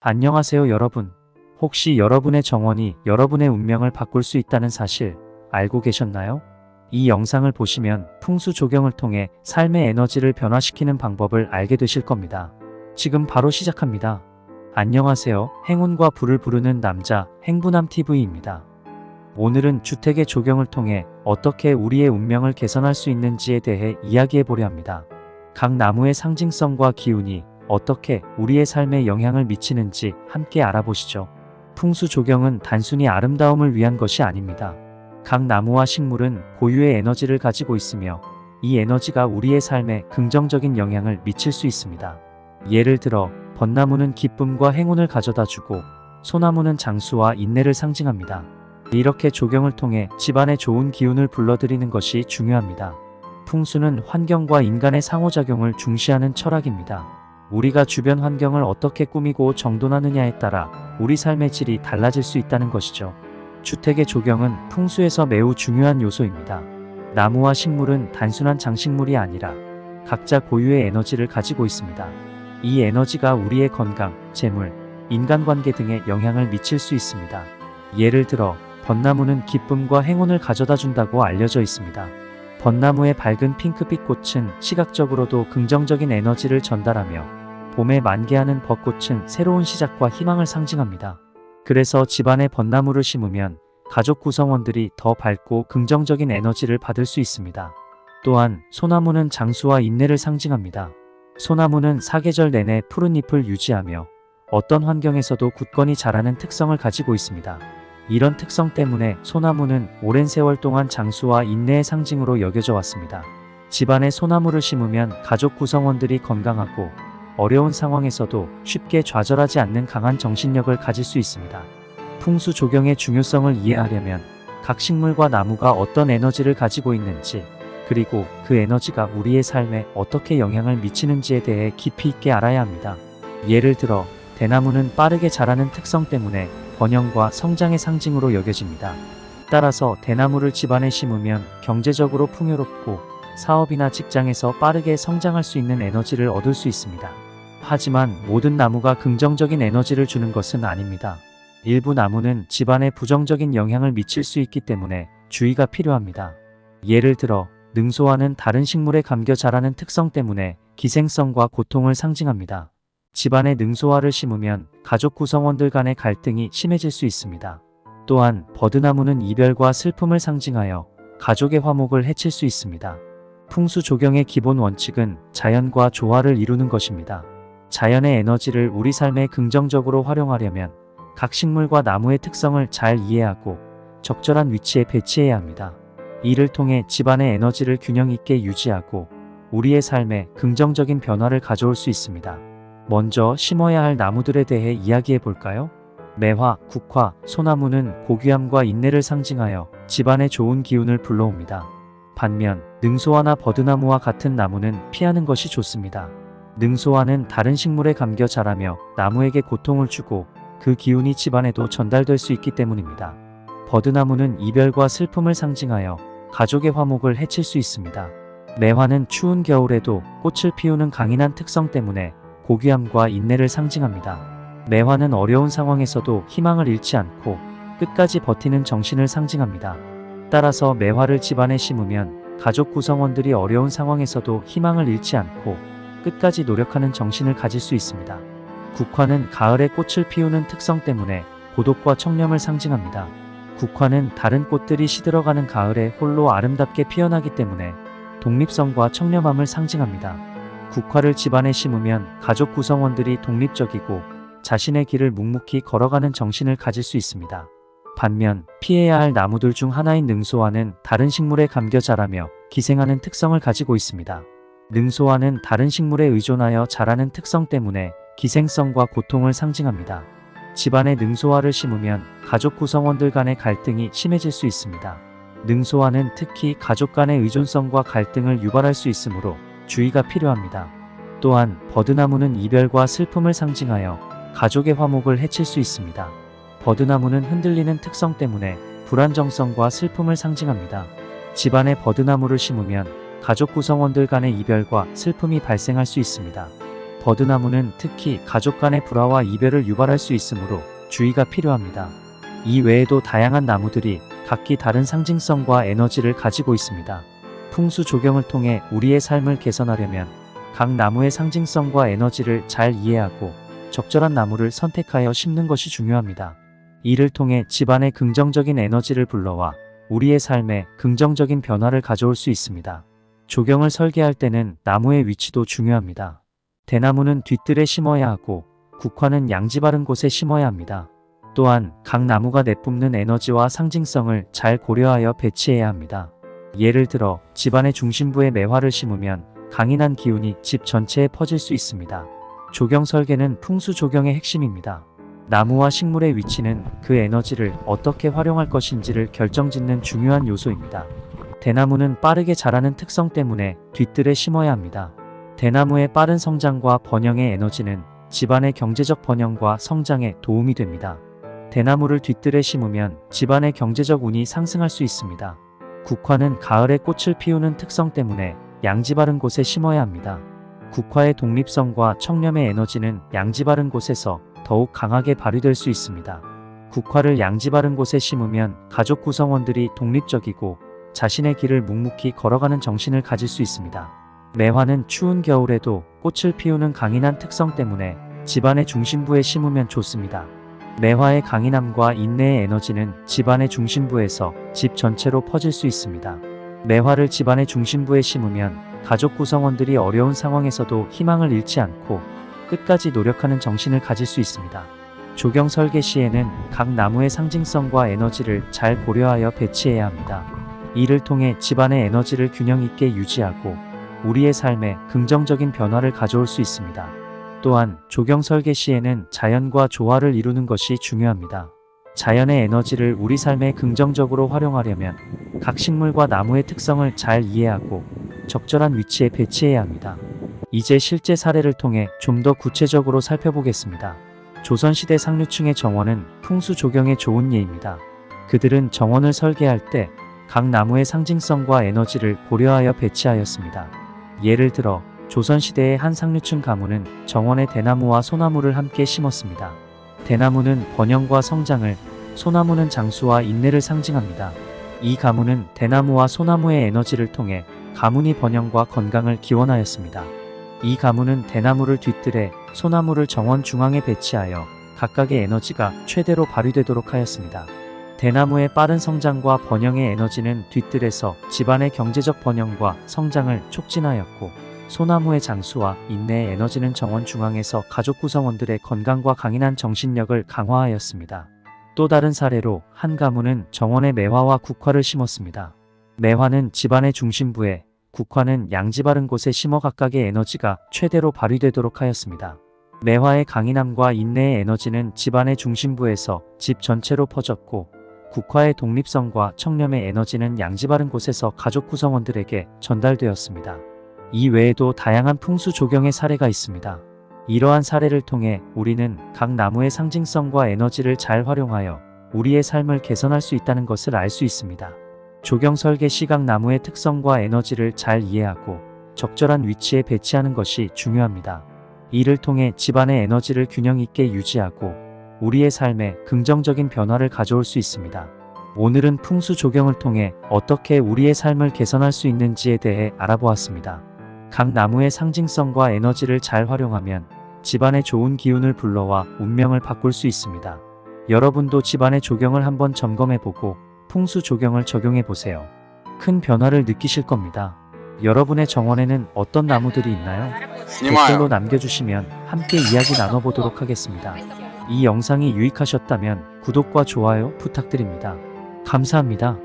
안녕하세요 여러분. 혹시 여러분의 정원이 여러분의 운명을 바꿀 수 있다는 사실 알고 계셨나요? 이 영상을 보시면 풍수 조경을 통해 삶의 에너지를 변화시키는 방법을 알게 되실 겁니다. 지금 바로 시작합니다. 안녕하세요. 행운과 불을 부르는 남자 행부남TV입니다. 오늘은 주택의 조경을 통해 어떻게 우리의 운명을 개선할 수 있는지에 대해 이야기해 보려 합니다. 각 나무의 상징성과 기운이 어떻게 우리의 삶에 영향을 미치는지 함께 알아보시죠. 풍수 조경은 단순히 아름다움을 위한 것이 아닙니다. 각 나무와 식물은 고유의 에너지를 가지고 있으며 이 에너지가 우리의 삶에 긍정적인 영향을 미칠 수 있습니다. 예를 들어 벚나무는 기쁨과 행운을 가져다주고 소나무는 장수와 인내를 상징합니다. 이렇게 조경을 통해 집안에 좋은 기운을 불러들이는 것이 중요합니다. 풍수는 환경과 인간의 상호작용을 중시하는 철학입니다. 우리가 주변 환경을 어떻게 꾸미고 정돈하느냐에 따라 우리 삶의 질이 달라질 수 있다는 것이죠. 주택의 조경은 풍수에서 매우 중요한 요소입니다. 나무와 식물은 단순한 장식물이 아니라 각자 고유의 에너지를 가지고 있습니다. 이 에너지가 우리의 건강, 재물, 인간관계 등에 영향을 미칠 수 있습니다. 예를 들어 벚나무는 기쁨과 행운을 가져다 준다고 알려져 있습니다. 벚나무의 밝은 핑크빛 꽃은 시각적으로도 긍정적인 에너지를 전달하며 봄에 만개하는 벚꽃은 새로운 시작과 희망을 상징합니다. 그래서 집안에 벚나무를 심으면 가족 구성원들이 더 밝고 긍정적인 에너지를 받을 수 있습니다. 또한 소나무는 장수와 인내를 상징합니다. 소나무는 사계절 내내 푸른 잎을 유지하며 어떤 환경에서도 굳건히 자라는 특성을 가지고 있습니다. 이런 특성 때문에 소나무는 오랜 세월 동안 장수와 인내의 상징으로 여겨져 왔습니다. 집안에 소나무를 심으면 가족 구성원들이 건강하고 어려운 상황에서도 쉽게 좌절하지 않는 강한 정신력을 가질 수 있습니다. 풍수 조경의 중요성을 이해하려면 각 식물과 나무가 어떤 에너지를 가지고 있는지, 그리고 그 에너지가 우리의 삶에 어떻게 영향을 미치는지에 대해 깊이 있게 알아야 합니다. 예를 들어 대나무는 빠르게 자라는 특성 때문에 번영과 성장의 상징으로 여겨집니다. 따라서 대나무를 집안에 심으면 경제적으로 풍요롭고 사업이나 직장에서 빠르게 성장할 수 있는 에너지를 얻을 수 있습니다. 하지만 모든 나무가 긍정적인 에너지를 주는 것은 아닙니다. 일부 나무는 집안에 부정적인 영향을 미칠 수 있기 때문에 주의가 필요합니다. 예를 들어 능소화는 다른 식물에 감겨 자라는 특성 때문에 기생성과 고통을 상징합니다. 집안에 능소화를 심으면 가족 구성원들 간의 갈등이 심해질 수 있습니다. 또한 버드나무는 이별과 슬픔을 상징하여 가족의 화목을 해칠 수 있습니다. 풍수 조경의 기본 원칙은 자연과 조화를 이루는 것입니다. 자연의 에너지를 우리 삶에 긍정적으로 활용하려면 각 식물과 나무의 특성을 잘 이해하고 적절한 위치에 배치해야 합니다. 이를 통해 집안의 에너지를 균형 있게 유지하고 우리의 삶에 긍정적인 변화를 가져올 수 있습니다. 먼저 심어야 할 나무들에 대해 이야기해 볼까요? 매화, 국화, 소나무는 고귀함과 인내를 상징하여 집안에 좋은 기운을 불러옵니다. 반면 능소화나 버드나무와 같은 나무는 피하는 것이 좋습니다. 능소화는 다른 식물에 감겨 자라며 나무에게 고통을 주고 그 기운이 집안에도 전달될 수 있기 때문입니다. 버드나무는 이별과 슬픔을 상징하여 가족의 화목을 해칠 수 있습니다. 매화는 추운 겨울에도 꽃을 피우는 강인한 특성 때문에 고귀함과 인내를 상징합니다. 매화는 어려운 상황에서도 희망을 잃지 않고 끝까지 버티는 정신을 상징합니다. 따라서 매화를 집안에 심으면 가족 구성원들이 어려운 상황에서도 희망을 잃지 않고 끝까지 노력하는 정신을 가질 수 있습니다. 국화는 가을에 꽃을 피우는 특성 때문에 고독과 청렴을 상징합니다. 국화는 다른 꽃들이 시들어가는 가을에 홀로 아름답게 피어나기 때문에 독립성과 청렴함을 상징합니다. 국화를 집안에 심으면 가족 구성원들이 독립적이고 자신의 길을 묵묵히 걸어가는 정신을 가질 수 있습니다. 반면 피해야 할 나무들 중 하나인 능소화는 다른 식물에 감겨 자라며 기생하는 특성을 가지고 있습니다. 능소화는 다른 식물에 의존하여 자라는 특성 때문에 기생성과 고통을 상징합니다. 집안에 능소화를 심으면 가족 구성원들 간의 갈등이 심해질 수 있습니다. 능소화는 특히 가족 간의 의존성과 갈등을 유발할 수 있으므로 주의가 필요합니다. 또한 버드나무는 이별과 슬픔을 상징하여 가족의 화목을 해칠 수 있습니다. 버드나무는 흔들리는 특성 때문에 불안정성과 슬픔을 상징합니다. 집안에 버드나무를 심으면 가족 구성원들 간의 이별과 슬픔이 발생할 수 있습니다. 버드나무는 특히 가족 간의 불화와 이별을 유발할 수 있으므로 주의가 필요합니다. 이 외에도 다양한 나무들이 각기 다른 상징성과 에너지를 가지고 있습니다. 풍수 조경을 통해 우리의 삶을 개선하려면 각 나무의 상징성과 에너지를 잘 이해하고 적절한 나무를 선택하여 심는 것이 중요합니다. 이를 통해 집안에 긍정적인 에너지를 불러와 우리의 삶에 긍정적인 변화를 가져올 수 있습니다. 조경을 설계할 때는 나무의 위치도 중요합니다. 대나무는 뒤뜰에 심어야 하고 국화는 양지 바른 곳에 심어야 합니다. 또한 각 나무가 내뿜는 에너지와 상징성을 잘 고려하여 배치해야 합니다. 예를 들어 집안의 중심부에 매화를 심으면 강인한 기운이 집 전체에 퍼질 수 있습니다. 조경 설계는 풍수 조경의 핵심입니다. 나무와 식물의 위치는 그 에너지를 어떻게 활용할 것인지를 결정짓는 중요한 요소입니다. 대나무는 빠르게 자라는 특성 때문에 뒤뜰에 심어야 합니다. 대나무의 빠른 성장과 번영의 에너지는 집안의 경제적 번영과 성장에 도움이 됩니다. 대나무를 뒤뜰에 심으면 집안의 경제적 운이 상승할 수 있습니다. 국화는 가을에 꽃을 피우는 특성 때문에 양지 바른 곳에 심어야 합니다. 국화의 독립성과 청렴의 에너지는 양지 바른 곳에서 더욱 강하게 발휘될 수 있습니다. 국화를 양지 바른 곳에 심으면 가족 구성원들이 독립적이고 자신의 길을 묵묵히 걸어가는 정신을 가질 수 있습니다. 매화는 추운 겨울에도 꽃을 피우는 강인한 특성 때문에 집안의 중심부에 심으면 좋습니다. 매화의 강인함과 인내의 에너지는 집안의 중심부에서 집 전체로 퍼질 수 있습니다. 매화를 집안의 중심부에 심으면 가족 구성원들이 어려운 상황에서도 희망을 잃지 않고 끝까지 노력하는 정신을 가질 수 있습니다. 조경 설계 시에는 각 나무의 상징성과 에너지를 잘 고려하여 배치해야 합니다. 이를 통해 집안의 에너지를 균형 있게 유지하고 우리의 삶에 긍정적인 변화를 가져올 수 있습니다. 또한 조경 설계 시에는 자연과 조화를 이루는 것이 중요합니다. 자연의 에너지를 우리 삶에 긍정적으로 활용하려면 각 식물과 나무의 특성을 잘 이해하고 적절한 위치에 배치해야 합니다. 이제 실제 사례를 통해 좀 더 구체적으로 살펴보겠습니다. 조선시대 상류층의 정원은 풍수 조경의 좋은 예입니다. 그들은 정원을 설계할 때 각 나무의 상징성과 에너지를 고려하여 배치하였습니다. 예를 들어 조선시대의 한 상류층 가문은 정원에 대나무와 소나무를 함께 심었습니다. 대나무는 번영과 성장을, 소나무는 장수와 인내를 상징합니다. 이 가문은 대나무와 소나무의 에너지를 통해 가문이 번영과 건강을 기원하였습니다. 이 가문은 대나무를 뒤뜰에, 소나무를 정원 중앙에 배치하여 각각의 에너지가 최대로 발휘되도록 하였습니다. 대나무의 빠른 성장과 번영의 에너지는 뒤뜰에서 집안의 경제적 번영과 성장을 촉진하였고, 소나무의 장수와 인내의 에너지는 정원 중앙에서 가족 구성원들의 건강과 강인한 정신력을 강화하였습니다. 또 다른 사례로 한 가문은 정원에 매화와 국화를 심었습니다. 매화는 집안의 중심부에, 국화는 양지 바른 곳에 심어 각각의 에너지가 최대로 발휘되도록 하였습니다. 매화의 강인함과 인내의 에너지는 집안의 중심부에서 집 전체로 퍼졌고, 국화의 독립성과 청렴의 에너지는 양지 바른 곳에서 가족 구성원들에게 전달되었습니다. 이 외에도 다양한 풍수 조경의 사례가 있습니다. 이러한 사례를 통해 우리는 각 나무의 상징성과 에너지를 잘 활용하여 우리의 삶을 개선할 수 있다는 것을 알 수 있습니다. 조경 설계 시 각 나무의 특성과 에너지를 잘 이해하고 적절한 위치에 배치하는 것이 중요합니다. 이를 통해 집안의 에너지를 균형 있게 유지하고 우리의 삶에 긍정적인 변화를 가져올 수 있습니다. 오늘은 풍수 조경을 통해 어떻게 우리의 삶을 개선할 수 있는지에 대해 알아보았습니다. 각 나무의 상징성과 에너지를 잘 활용하면 집안에 좋은 기운을 불러와 운명을 바꿀 수 있습니다. 여러분도 집안의 조경을 한번 점검해보고 풍수 조경을 적용해보세요. 큰 변화를 느끼실 겁니다. 여러분의 정원에는 어떤 나무들이 있나요? 댓글로 남겨주시면 함께 이야기 나눠보도록 하겠습니다. 이 영상이 유익하셨다면 구독과 좋아요 부탁드립니다. 감사합니다.